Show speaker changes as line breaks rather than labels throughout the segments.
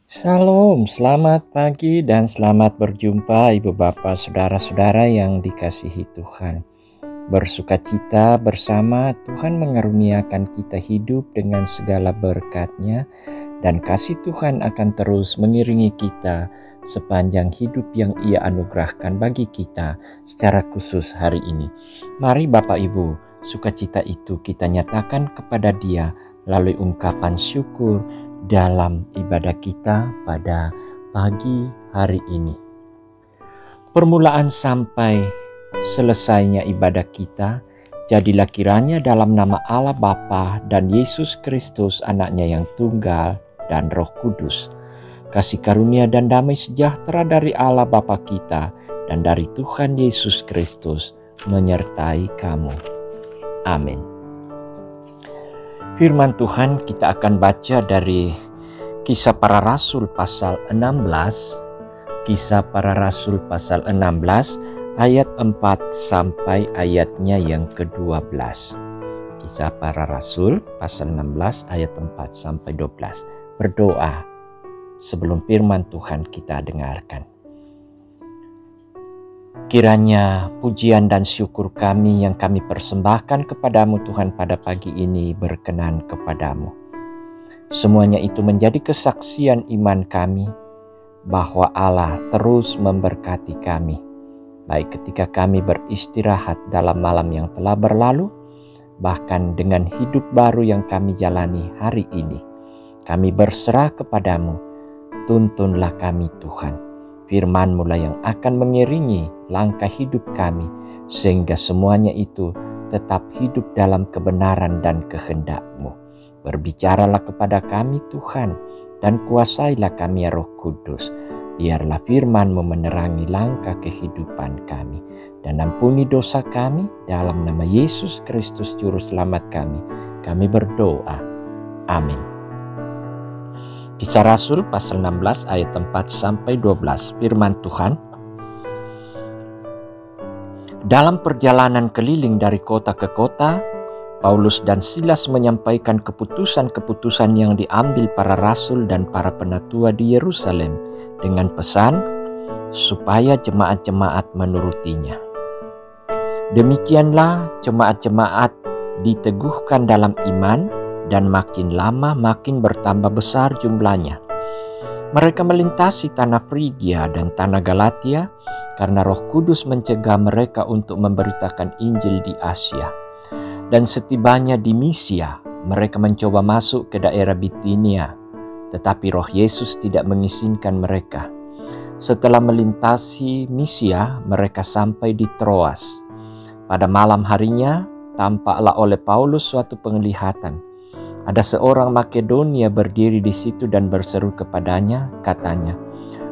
Shalom, selamat pagi dan selamat berjumpa Ibu Bapak Saudara-saudara yang dikasihi Tuhan. Bersukacita bersama Tuhan mengaruniakan kita hidup dengan segala berkat-Nya dan kasih Tuhan akan terus mengiringi kita sepanjang hidup yang Ia anugerahkan bagi kita secara khusus hari ini. Mari Bapak Ibu, sukacita itu kita nyatakan kepada Dia melalui ungkapan syukur dalam ibadah kita pada pagi hari ini. Permulaan sampai selesainya ibadah kita, jadilah kiranya dalam nama Allah Bapa dan Yesus Kristus Anaknya yang tunggal dan Roh Kudus, kasih karunia dan damai sejahtera dari Allah Bapa kita dan dari Tuhan Yesus Kristus menyertai kamu. Amin. Firman Tuhan kita akan baca dari Kisah Para Rasul pasal 16. Kisah Para Rasul pasal 16 ayat 4 sampai ayatnya yang ke-12. Kisah Para Rasul pasal 16 ayat 4 sampai 12. Berdoa sebelum firman Tuhan kita dengarkan. Kiranya pujian dan syukur kami yang kami persembahkan kepadamu Tuhan pada pagi ini berkenan kepadamu. Semuanya itu menjadi kesaksian iman kami bahwa Allah terus memberkati kami, baik ketika kami beristirahat dalam malam yang telah berlalu, bahkan dengan hidup baru yang kami jalani hari ini. Kami berserah kepadamu, tuntunlah kami Tuhan. Firman-Mu lah yang akan mengiringi langkah hidup kami, sehingga semuanya itu tetap hidup dalam kebenaran dan kehendak-Mu. Berbicaralah kepada kami Tuhan, dan kuasailah kami ya Roh Kudus. Biarlah firman-Mu menerangi langkah kehidupan kami, dan ampuni dosa kami dalam nama Yesus Kristus Juru Selamat kami. Kami berdoa. Amin. Kisah Rasul pasal 16 ayat 4 sampai 12. Firman Tuhan. Dalam perjalanan keliling dari kota ke kota, Paulus dan Silas menyampaikan keputusan-keputusan yang diambil para rasul dan para penatua di Yerusalem dengan pesan supaya jemaat-jemaat menurutinya. Demikianlah jemaat-jemaat diteguhkan dalam iman, dan makin lama makin bertambah besar jumlahnya. Mereka melintasi tanah Frigia dan tanah Galatia karena Roh Kudus mencegah mereka untuk memberitakan Injil di Asia. Dan setibanya di Misia, mereka mencoba masuk ke daerah Bitinia, tetapi Roh Yesus tidak mengizinkan mereka. Setelah melintasi Misia, mereka sampai di Troas. Pada malam harinya, tampaklah oleh Paulus suatu penglihatan. Ada seorang Makedonia berdiri di situ dan berseru kepadanya, katanya,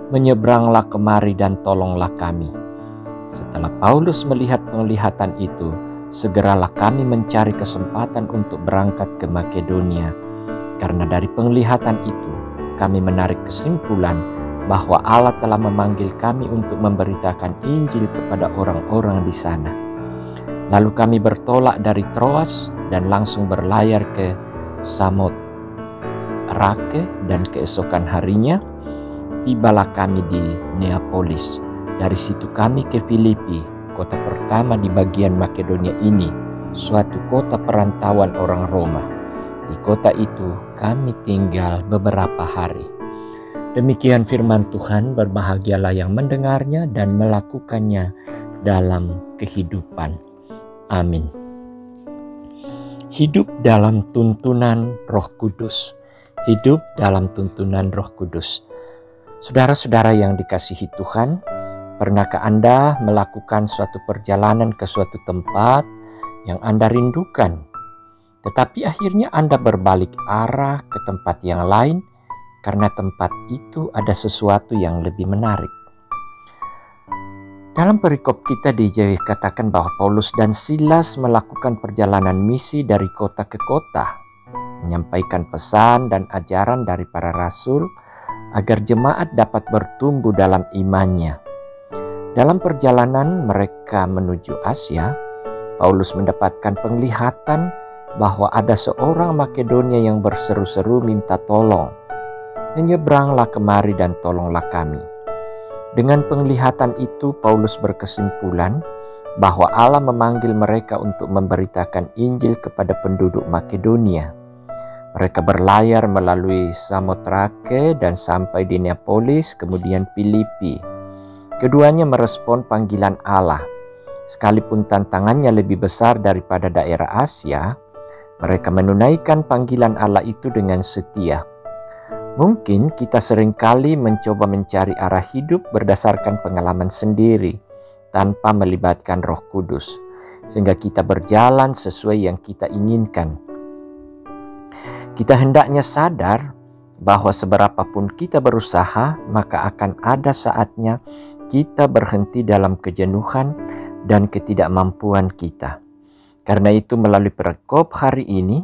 "Menyeberanglah kemari dan tolonglah kami." Setelah Paulus melihat penglihatan itu, segeralah kami mencari kesempatan untuk berangkat ke Makedonia. Karena dari penglihatan itu, kami menarik kesimpulan bahwa Allah telah memanggil kami untuk memberitakan Injil kepada orang-orang di sana. Lalu kami bertolak dari Troas dan langsung berlayar ke Samotrake, dan keesokan harinya tibalah kami di Neapolis. Dari situ kami ke Filipi, kota pertama di bagian Makedonia ini, suatu kota perantauan orang Roma. Di kota itu kami tinggal beberapa hari. Demikian firman Tuhan, berbahagialah yang mendengarnya dan melakukannya dalam kehidupan. Amin. Hidup dalam tuntunan Roh Kudus. Hidup dalam tuntunan Roh Kudus. Saudara-saudara yang dikasihi Tuhan, pernahkah Anda melakukan suatu perjalanan ke suatu tempat yang Anda rindukan, tetapi akhirnya Anda berbalik arah ke tempat yang lain karena tempat itu ada sesuatu yang lebih menarik? Dalam perikop kita dikatakan bahwa Paulus dan Silas melakukan perjalanan misi dari kota ke kota, menyampaikan pesan dan ajaran dari para rasul agar jemaat dapat bertumbuh dalam imannya. Dalam perjalanan mereka menuju Asia, Paulus mendapatkan penglihatan bahwa ada seorang Makedonia yang berseru-seru minta tolong. menyeberanglah kemari dan tolonglah kami." Dengan penglihatan itu, Paulus berkesimpulan bahwa Allah memanggil mereka untuk memberitakan Injil kepada penduduk Makedonia. Mereka berlayar melalui Samotrake dan sampai di Neapolis, kemudian Filipi. Keduanya merespon panggilan Allah. Sekalipun tantangannya lebih besar daripada daerah Asia, mereka menunaikan panggilan Allah itu dengan setia. Mungkin kita seringkali mencoba mencari arah hidup berdasarkan pengalaman sendiri, tanpa melibatkan Roh Kudus, sehingga kita berjalan sesuai yang kita inginkan. Kita hendaknya sadar bahwa seberapapun kita berusaha, maka akan ada saatnya kita berhenti dalam kejenuhan dan ketidakmampuan kita. Karena itu, melalui perikop hari ini,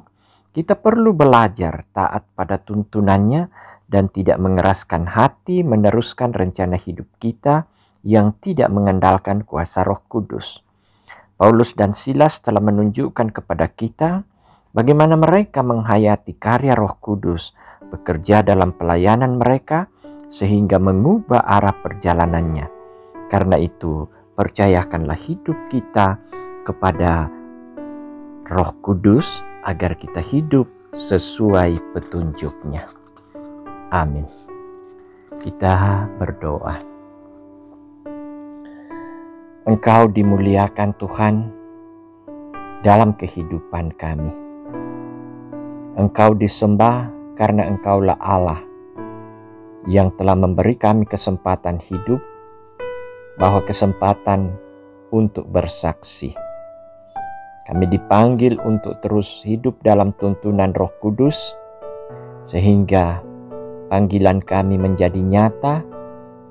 kita perlu belajar taat pada tuntunannya dan tidak mengeraskan hati meneruskan rencana hidup kita yang tidak mengandalkan kuasa Roh Kudus. Paulus dan Silas telah menunjukkan kepada kita bagaimana mereka menghayati karya Roh Kudus bekerja dalam pelayanan mereka sehingga mengubah arah perjalanannya. Karena itu, percayakanlah hidup kita kepada Roh Kudus agar kita hidup sesuai petunjuknya. Amin. Kita berdoa. Engkau dimuliakan Tuhan dalam kehidupan kami. Engkau disembah karena Engkaulah Allah yang telah memberi kami kesempatan hidup, bahwa kesempatan untuk bersaksi. Kami dipanggil untuk terus hidup dalam tuntunan Roh Kudus, sehingga panggilan kami menjadi nyata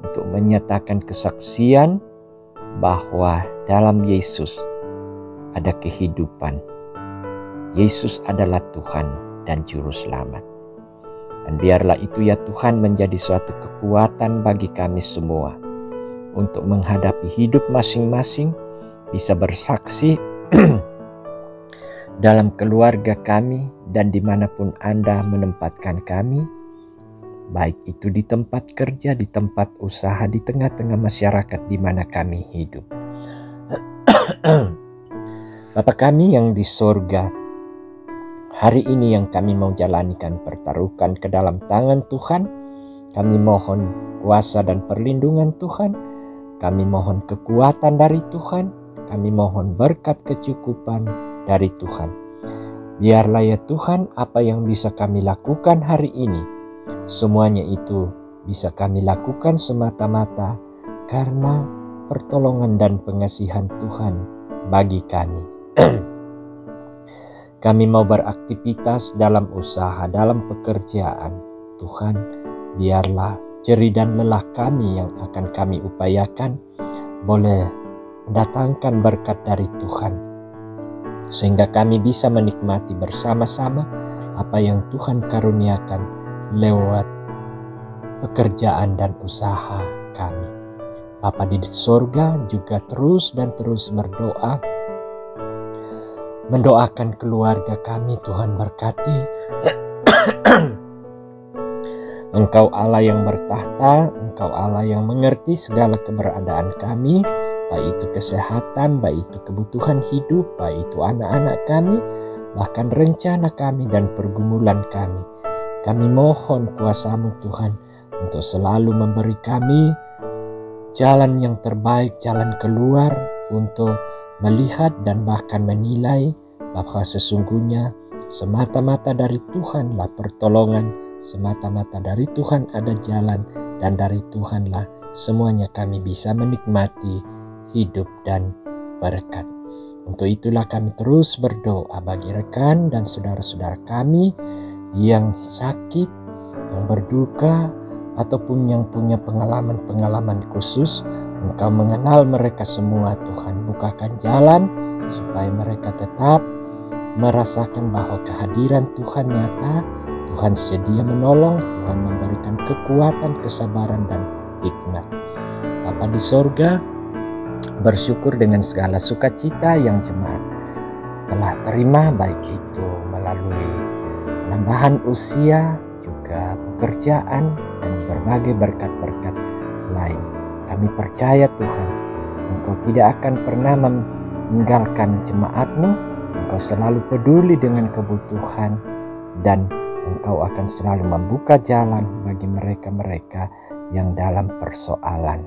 untuk menyatakan kesaksian bahwa dalam Yesus ada kehidupan. Yesus adalah Tuhan dan Juru Selamat. Dan biarlah itu ya Tuhan menjadi suatu kekuatan bagi kami semua untuk menghadapi hidup masing-masing, bisa bersaksi dalam keluarga kami dan dimanapun Anda menempatkan kami, baik itu di tempat kerja, di tempat usaha, di tengah-tengah masyarakat di mana kami hidup. Bapa kami yang di sorga, hari ini yang kami mau jalanikan pertaruhkan ke dalam tangan Tuhan. Kami mohon kuasa dan perlindungan Tuhan. Kami mohon kekuatan dari Tuhan. Kami mohon berkat kecukupan dari Tuhan. Biarlah ya Tuhan, apa yang bisa kami lakukan hari ini, semuanya itu bisa kami lakukan semata-mata karena pertolongan dan pengasihan Tuhan bagi kami. Kami mau beraktivitas dalam usaha, dalam pekerjaan. Tuhan, biarlah jerih dan lelah kami yang akan kami upayakan boleh mendatangkan berkat dari Tuhan, sehingga kami bisa menikmati bersama-sama apa yang Tuhan karuniakan lewat pekerjaan dan usaha kami. Bapa di sorga juga terus dan terus berdoa, mendoakan keluarga kami. Tuhan berkati. Engkau Allah yang bertahta, Engkau Allah yang mengerti segala keberadaan kami, baik itu kesehatan, baik itu kebutuhan hidup, baik itu anak-anak kami, bahkan rencana kami dan pergumulan kami. Kami mohon kuasa-Mu Tuhan untuk selalu memberi kami jalan yang terbaik, jalan keluar untuk melihat dan bahkan menilai bahwa sesungguhnya semata-mata dari Tuhanlah pertolongan, semata-mata dari Tuhan ada jalan, dan dari Tuhanlah semuanya kami bisa menikmati hidup dan berkat. Untuk itulah kami terus berdoa bagi rekan dan saudara-saudara kami yang sakit, yang berduka, ataupun yang punya pengalaman-pengalaman khusus. Engkau mengenal mereka semua Tuhan. Bukakan jalan supaya mereka tetap merasakan bahwa kehadiran Tuhan nyata. Tuhan sedia menolong, Tuhan memberikan kekuatan, kesabaran, dan hikmat. Bapa di sorga, bersyukur dengan segala sukacita yang jemaat telah terima, baik itu melalui penambahan usia, juga pekerjaan, dan berbagai berkat-berkat lain. Kami percaya Tuhan, Engkau tidak akan pernah meninggalkan jemaat-Mu. Engkau selalu peduli dengan kebutuhan dan Engkau akan selalu membuka jalan bagi mereka-mereka yang dalam persoalan.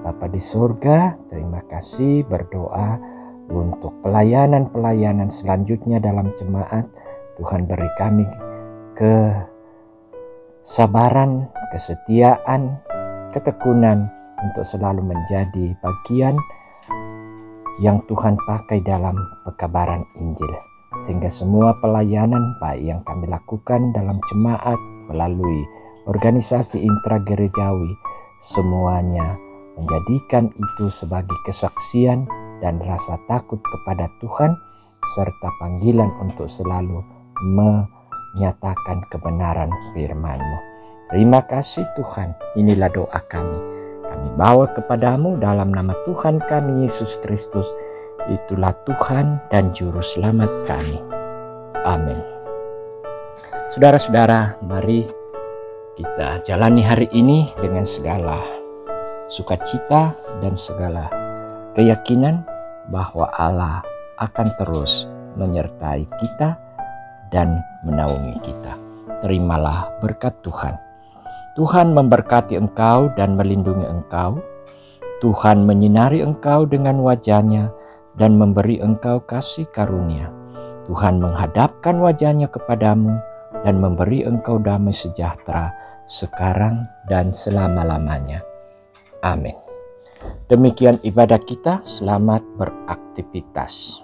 Bapa di surga, terima kasih, berdoa untuk pelayanan-pelayanan selanjutnya dalam jemaat. Tuhan beri kami kesabaran, kesetiaan, ketekunan untuk selalu menjadi bagian yang Tuhan pakai dalam pekabaran Injil. Sehingga semua pelayanan baik yang kami lakukan dalam jemaat melalui organisasi intragerejawi, semuanya menjadikan itu sebagai kesaksian dan rasa takut kepada Tuhan, serta panggilan untuk selalu menyatakan kebenaran firman-Mu. Terima kasih Tuhan, inilah doa kami. Kami bawa kepadamu dalam nama Tuhan kami Yesus Kristus. Itulah Tuhan dan Juru Selamat kami. Amin. Saudara-saudara, mari kita jalani hari ini dengan segala sukacita dan segala keyakinan bahwa Allah akan terus menyertai kita dan menaungi kita. Terimalah berkat Tuhan. Tuhan memberkati engkau dan melindungi engkau. Tuhan menyinari engkau dengan wajah-Nya dan memberi engkau kasih karunia. Tuhan menghadapkan wajah-Nya kepadamu dan memberi engkau damai sejahtera sekarang dan selama-lamanya. Amin. Demikian ibadah kita, selamat beraktivitas.